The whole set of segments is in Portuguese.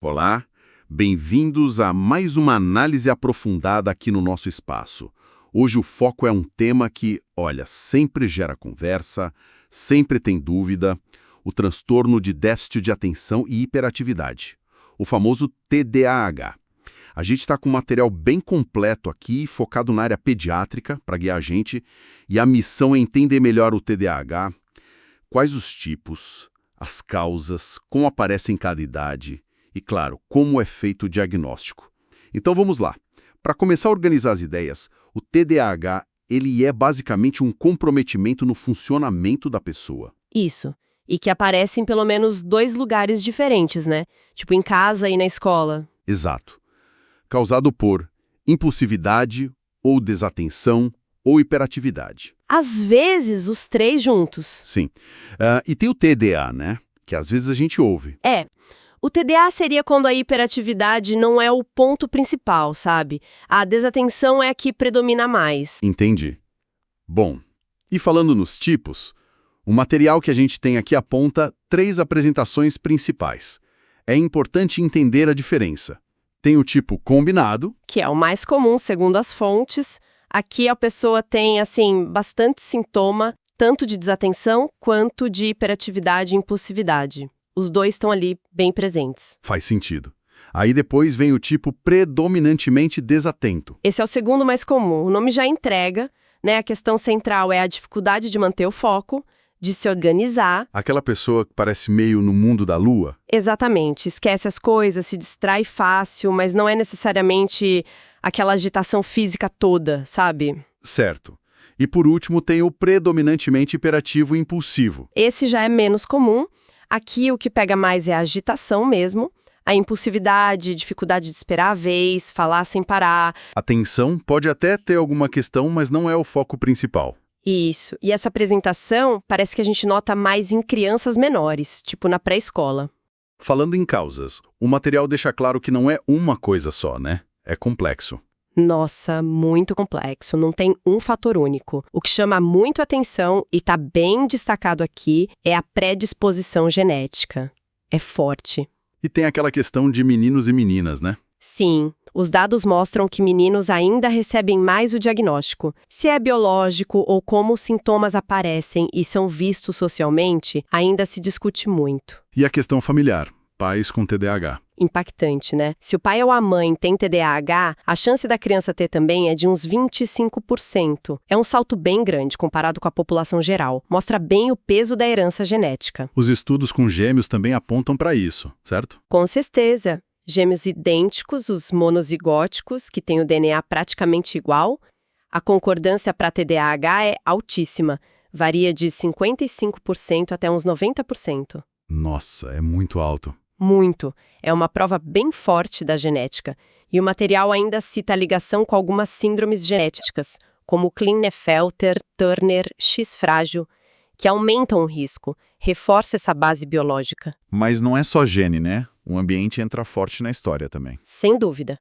Olá, bem-vindos a mais uma análise aprofundada aqui no nosso espaço. Hoje o foco é um tema que, olha, sempre gera conversa, sempre tem dúvida, o transtorno de déficit de atenção e hiperatividade, o famoso TDAH. A gente está com um material bem completo aqui, focado na área pediátrica, para guiar a gente, e a missão é entender melhor o TDAH, quais os tipos, as causas, como aparece em cada idade, e, claro, como é feito o diagnóstico. Então vamos lá. Para começar a organizar as ideias, o TDAH ele é basicamente um comprometimento no funcionamento da pessoa. Isso. E que aparece em pelo menos 2 lugares diferentes, né? Tipo em casa e na escola. Exato. Causado por impulsividade, ou desatenção, ou hiperatividade. Às vezes, os 3 juntos. Sim. E tem o TDA, né? Que às vezes a gente ouve. O TDA seria quando a hiperatividade não é o ponto principal, sabe? A desatenção é a que predomina mais. Entendi. Bom, e falando nos tipos, o material que a gente tem aqui aponta 3 apresentações principais. É importante entender a diferença. Tem o tipo combinado, Que é o mais comum, segundo as fontes. Aqui a pessoa tem, bastante sintoma, tanto de desatenção quanto de hiperatividade e impulsividade. Os 2 estão ali bem presentes. faz sentido. Aí depois vem o tipo predominantemente desatento. Esse é o segundo mais comum. O nome já entrega, né? A questão central é a dificuldade de manter o foco, de se organizar. Aquela pessoa que parece meio no mundo da lua. Exatamente. Esquece as coisas, se distrai fácil, mas não é necessariamente aquela agitação física toda, sabe? Certo. E por último tem o predominantemente hiperativo e impulsivo. Esse já é menos comum. Aqui o que pega mais é a agitação mesmo, a impulsividade, dificuldade de esperar a vez, falar sem parar. A tensão pode até ter alguma questão, mas não é o foco principal. Isso. E essa apresentação parece que a gente nota mais em crianças menores, tipo na pré-escola. Falando em causas, o material deixa claro que não é uma coisa só, né? É complexo. Nossa, muito complexo, não tem um fator único. O que chama muito atenção, e está bem destacado aqui, é a predisposição genética. É forte. E tem aquela questão de meninos e meninas, né? Sim, os dados mostram que meninos ainda recebem mais o diagnóstico. Se é biológico ou como os sintomas aparecem e são vistos socialmente, ainda se discute muito. E a questão familiar, pais com TDAH. Impactante, né? Se o pai ou a mãe tem TDAH, a chance da criança ter também é de uns 25%. É um salto bem grande comparado com a população geral. Mostra bem o peso da herança genética. Os estudos com gêmeos também apontam para isso, certo? Com certeza. Gêmeos idênticos, os monozigóticos, que têm o DNA praticamente igual, a concordância para TDAH é altíssima. Varia de 55% até uns 90%. Nossa, é muito alto. Muito. É uma prova bem forte da genética. E o material ainda cita a ligação com algumas síndromes genéticas, como Klinefelter, Turner, X-frágil, que aumentam o risco, reforça essa base biológica. Mas não é só gene, né? O ambiente entra forte na história também. Sem dúvida.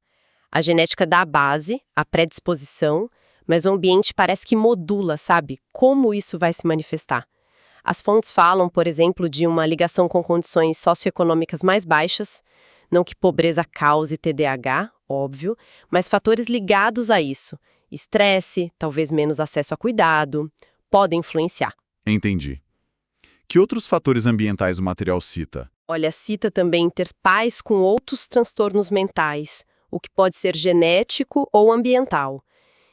A genética dá a base, a predisposição, mas o ambiente parece que modula, sabe? Como isso vai se manifestar. As fontes falam, por exemplo, de uma ligação com condições socioeconômicas mais baixas, não que pobreza cause TDAH, óbvio, mas fatores ligados a isso. Estresse, talvez menos acesso a cuidado, podem influenciar. Entendi. Que outros fatores ambientais o material cita? Olha, cita também ter pais com outros transtornos mentais, o que pode ser genético ou ambiental.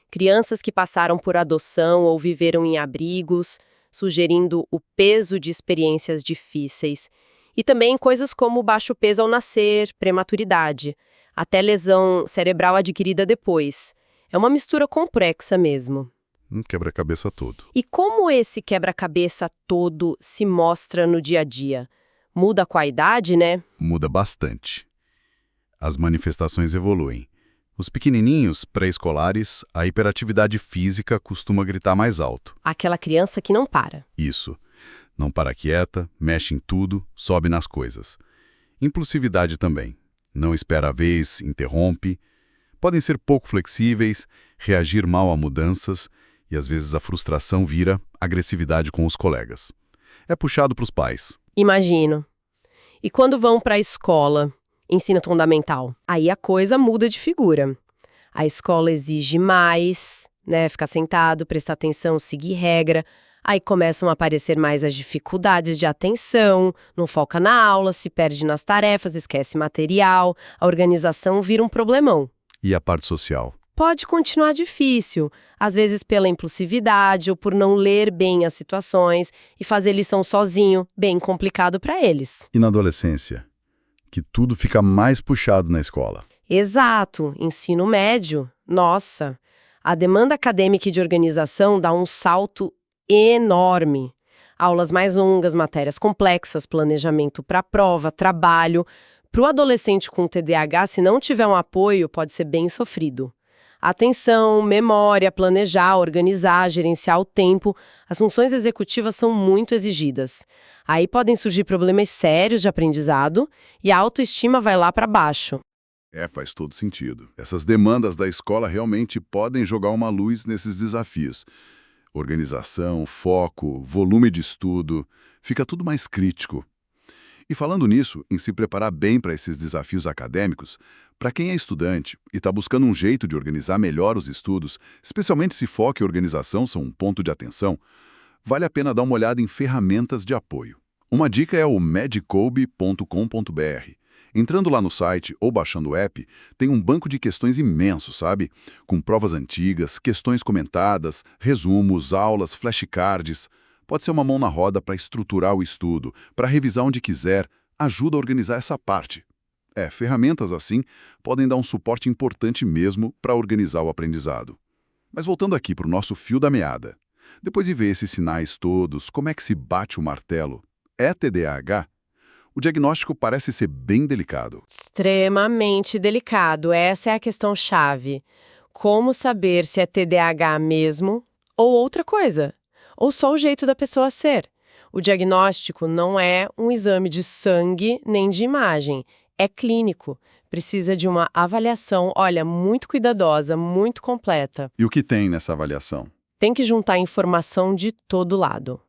Crianças que passaram por adoção ou viveram em abrigos, sugerindo o peso de experiências difíceis. E também coisas como baixo peso ao nascer, prematuridade, até lesão cerebral adquirida depois. É uma mistura complexa mesmo. Quebra-cabeça todo. E como esse quebra-cabeça todo se mostra no dia a dia? Muda com a idade, né? Muda bastante. As manifestações evoluem. Os pequenininhos, pré-escolares, a hiperatividade física costuma gritar mais alto. Aquela criança que não para. Isso. Não para quieta, mexe em tudo, sobe nas coisas. Impulsividade também. Não espera a vez, interrompe. Podem ser pouco flexíveis, reagir mal a mudanças e às vezes a frustração vira agressividade com os colegas. É puxado para os pais. Imagino. E quando vão para a escola, ensino fundamental. Aí a coisa muda de figura. A escola exige mais, né? Ficar sentado, prestar atenção, seguir regra. Aí começam a aparecer mais as dificuldades de atenção, não foca na aula, se perde nas tarefas, esquece material, a organização vira um problemão. E a parte social? Pode continuar difícil, às vezes pela impulsividade ou por não ler bem as situações e fazer lição sozinho, bem complicado para eles. E na adolescência? Que tudo fica mais puxado na escola. Exato, ensino médio, nossa, a demanda acadêmica e de organização dá um salto enorme. Aulas mais longas, matérias complexas, planejamento para prova, trabalho. Para o adolescente com TDAH, se não tiver um apoio, pode ser bem sofrido. Atenção, memória, planejar, organizar, gerenciar o tempo, as funções executivas são muito exigidas. Aí podem surgir problemas sérios de aprendizado e a autoestima vai lá para baixo. Faz todo sentido. Essas demandas da escola realmente podem jogar uma luz nesses desafios. Organização, foco, volume de estudo, fica tudo mais crítico. E falando nisso, em se preparar bem para esses desafios acadêmicos, para quem é estudante e está buscando um jeito de organizar melhor os estudos, especialmente se foco e organização são um ponto de atenção, vale a pena dar uma olhada em ferramentas de apoio. Uma dica é o medicobe.com.br. Entrando lá no site ou baixando o app, tem um banco de questões imenso, sabe? Com provas antigas, questões comentadas, resumos, aulas, flashcards. Pode ser uma mão na roda para estruturar o estudo, para revisar onde quiser, ajuda a organizar essa parte. Ferramentas assim podem dar um suporte importante mesmo para organizar o aprendizado. Mas voltando aqui para o nosso fio da meada. Depois de ver esses sinais todos, como é que se bate o martelo? É TDAH? O diagnóstico parece ser bem delicado. Extremamente delicado, essa é a questão-chave. Como saber se é TDAH mesmo ou outra coisa? Ou só o jeito da pessoa ser? O diagnóstico não é um exame de sangue nem de imagem, é clínico. Precisa de uma avaliação, muito cuidadosa, muito completa. E o que tem nessa avaliação? Tem que juntar informação de todo lado.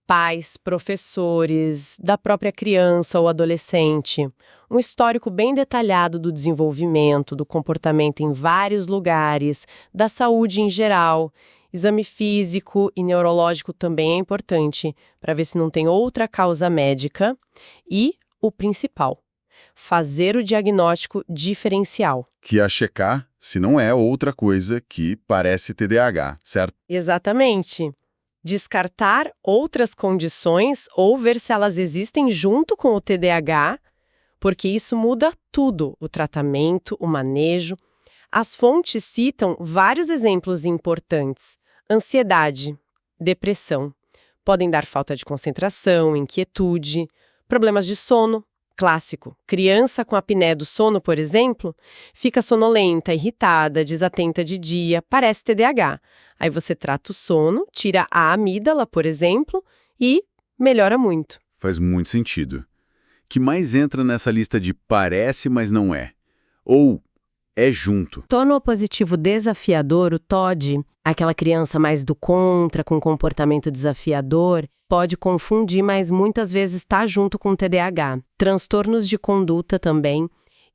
Pais, professores, da própria criança ou adolescente. Um histórico bem detalhado do desenvolvimento, do comportamento em vários lugares, da saúde em geral. Exame físico e neurológico também é importante, para ver se não tem outra causa médica. E o principal, fazer o diagnóstico diferencial. Que é checar se não é outra coisa que parece TDAH, certo? Exatamente. Descartar outras condições ou ver se elas existem junto com o TDAH, porque isso muda tudo, o tratamento, o manejo. As fontes citam vários exemplos importantes. Ansiedade, depressão, podem dar falta de concentração, inquietude, problemas de sono, clássico. Criança com apneia do sono, por exemplo, fica sonolenta, irritada, desatenta de dia, parece TDAH. Aí você trata o sono, tira a amígdala, por exemplo, e melhora muito. Faz muito sentido. Que mais entra nessa lista de parece, mas não é? Ou é junto? Tono opositivo desafiador, o TOD, aquela criança mais do contra, com comportamento desafiador, pode confundir, mas muitas vezes está junto com o TDAH. Transtornos de conduta também.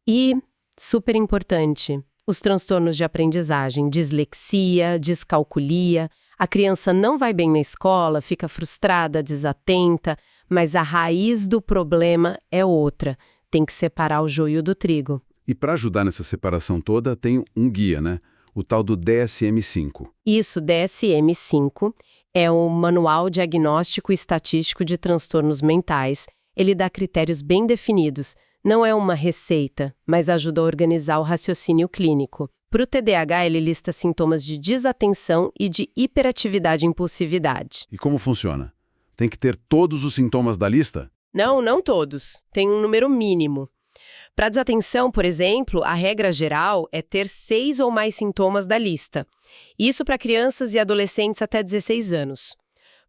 E, super importante, os transtornos de aprendizagem, dislexia, descalculia. A criança não vai bem na escola, fica frustrada, desatenta, mas a raiz do problema é outra. Tem que separar o joio do trigo. E para ajudar nessa separação toda, tem um guia, né? O tal do DSM-5. Isso, DSM-5, é o Manual Diagnóstico e Estatístico de Transtornos Mentais. Ele dá critérios bem definidos. Não é uma receita, mas ajuda a organizar o raciocínio clínico. Para o TDAH, ele lista sintomas de desatenção e de hiperatividade e impulsividade. E como funciona? Tem que ter todos os sintomas da lista? Não todos. Tem um número mínimo. Para desatenção, por exemplo, a regra geral é ter 6 ou mais sintomas da lista. Isso para crianças e adolescentes até 16 anos.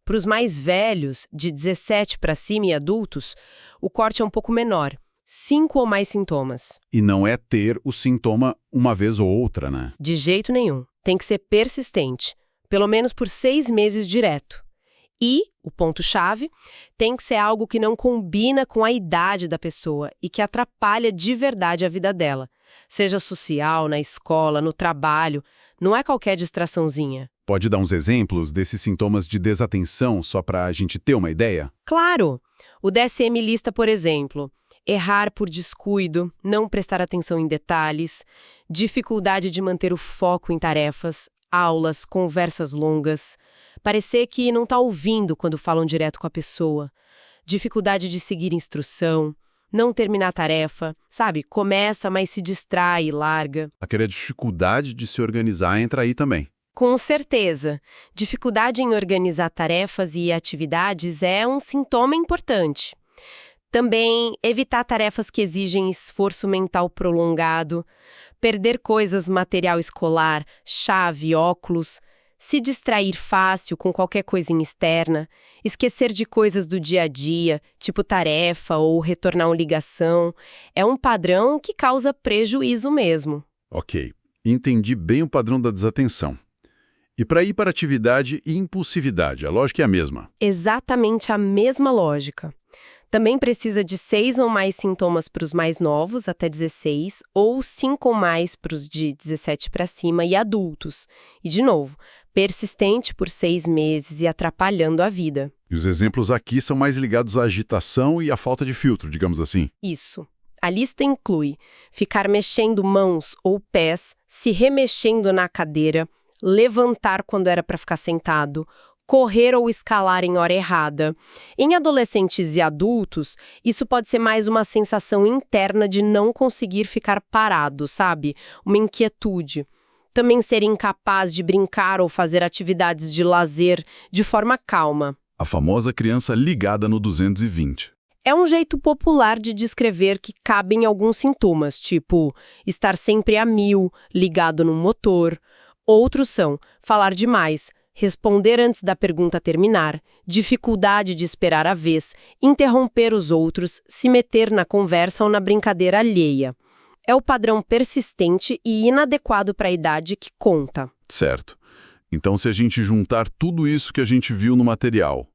Para os mais velhos, de 17 para cima e adultos, o corte é um pouco menor. 5 ou mais sintomas. E não é ter o sintoma uma vez ou outra, né? De jeito nenhum. Tem que ser persistente. Pelo menos por 6 meses direto. E, o ponto-chave, tem que ser algo que não combina com a idade da pessoa e que atrapalha de verdade a vida dela. Seja social, na escola, no trabalho, não é qualquer distraçãozinha. Pode dar uns exemplos desses sintomas de desatenção, só para a gente ter uma ideia? Claro! O DSM lista, por exemplo, errar por descuido, não prestar atenção em detalhes, dificuldade de manter o foco em tarefas, aulas, conversas longas, parecer que não está ouvindo quando falam direto com a pessoa, dificuldade de seguir instrução, não terminar a tarefa, sabe? Começa, mas se distrai e larga. Aquela dificuldade de se organizar entra aí também. Com certeza. Dificuldade em organizar tarefas e atividades é um sintoma importante. Também evitar tarefas que exigem esforço mental prolongado, perder coisas material escolar, chave, óculos, se distrair fácil com qualquer coisinha externa, esquecer de coisas do dia a dia, tipo tarefa ou retornar uma ligação, é um padrão que causa prejuízo mesmo. Ok, entendi bem o padrão da desatenção. E para hiperatividade e impulsividade, a lógica é a mesma. Exatamente a mesma lógica. Também precisa de 6 ou mais sintomas para os mais novos, até 16, ou 5 ou mais para os de 17 para cima e adultos. E, de novo, persistente por 6 meses e atrapalhando a vida. E os exemplos aqui são mais ligados à agitação e à falta de filtro, digamos assim. Isso. A lista inclui ficar mexendo mãos ou pés, se remexendo na cadeira, levantar quando era para ficar sentado, correr ou escalar em hora errada. Em adolescentes e adultos, isso pode ser mais uma sensação interna de não conseguir ficar parado, sabe? Uma inquietude. Também ser incapaz de brincar ou fazer atividades de lazer de forma calma. A famosa criança ligada no 220. É um jeito popular de descrever que cabem alguns sintomas, tipo estar sempre a mil, ligado no motor. Outros são falar demais, responder antes da pergunta terminar, dificuldade de esperar a vez, interromper os outros, se meter na conversa ou na brincadeira alheia. É o padrão persistente e inadequado para a idade que conta. Certo. Então, se a gente juntar tudo isso que a gente viu no material,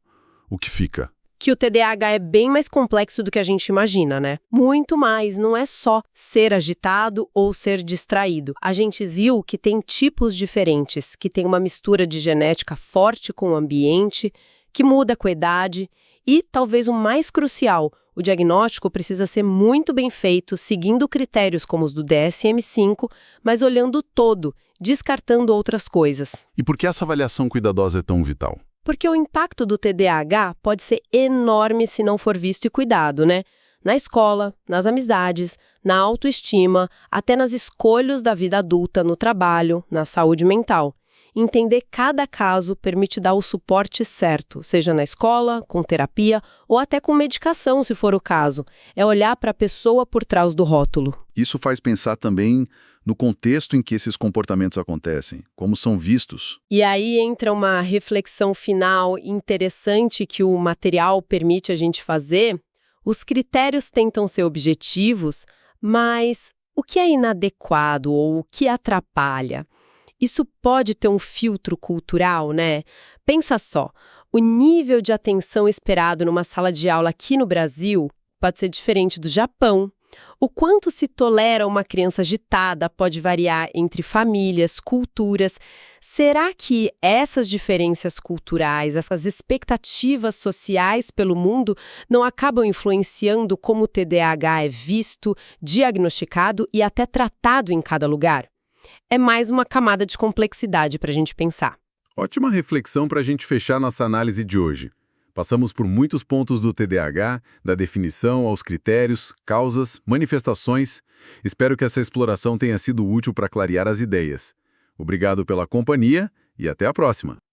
o que fica? Que o TDAH é bem mais complexo do que a gente imagina, né? Muito mais, não é só ser agitado ou ser distraído. A gente viu que tem tipos diferentes, que tem uma mistura de genética forte com o ambiente, que muda com a idade e, talvez o mais crucial, o diagnóstico precisa ser muito bem feito, seguindo critérios como os do DSM-5, mas olhando o todo, descartando outras coisas. E por que essa avaliação cuidadosa é tão vital? Porque o impacto do TDAH pode ser enorme se não for visto e cuidado, né? Na escola, nas amizades, na autoestima, até nas escolhas da vida adulta, no trabalho, na saúde mental. Entender cada caso permite dar o suporte certo, seja na escola, com terapia ou até com medicação, se for o caso. É olhar para a pessoa por trás do rótulo. Isso faz pensar também no contexto em que esses comportamentos acontecem, como são vistos. E aí entra uma reflexão final interessante que o material permite a gente fazer. Os critérios tentam ser objetivos, mas o que é inadequado ou o que atrapalha? Isso pode ter um filtro cultural, né? Pensa só, o nível de atenção esperado numa sala de aula aqui no Brasil pode ser diferente do Japão. O quanto se tolera uma criança agitada pode variar entre famílias, culturas. Será que essas diferenças culturais, essas expectativas sociais pelo mundo não acabam influenciando como o TDAH é visto, diagnosticado e até tratado em cada lugar? É mais uma camada de complexidade para a gente pensar. Ótima reflexão para a gente fechar nossa análise de hoje. Passamos por muitos pontos do TDAH, da definição aos critérios, causas, manifestações. Espero que essa exploração tenha sido útil para clarear as ideias. Obrigado pela companhia e até a próxima!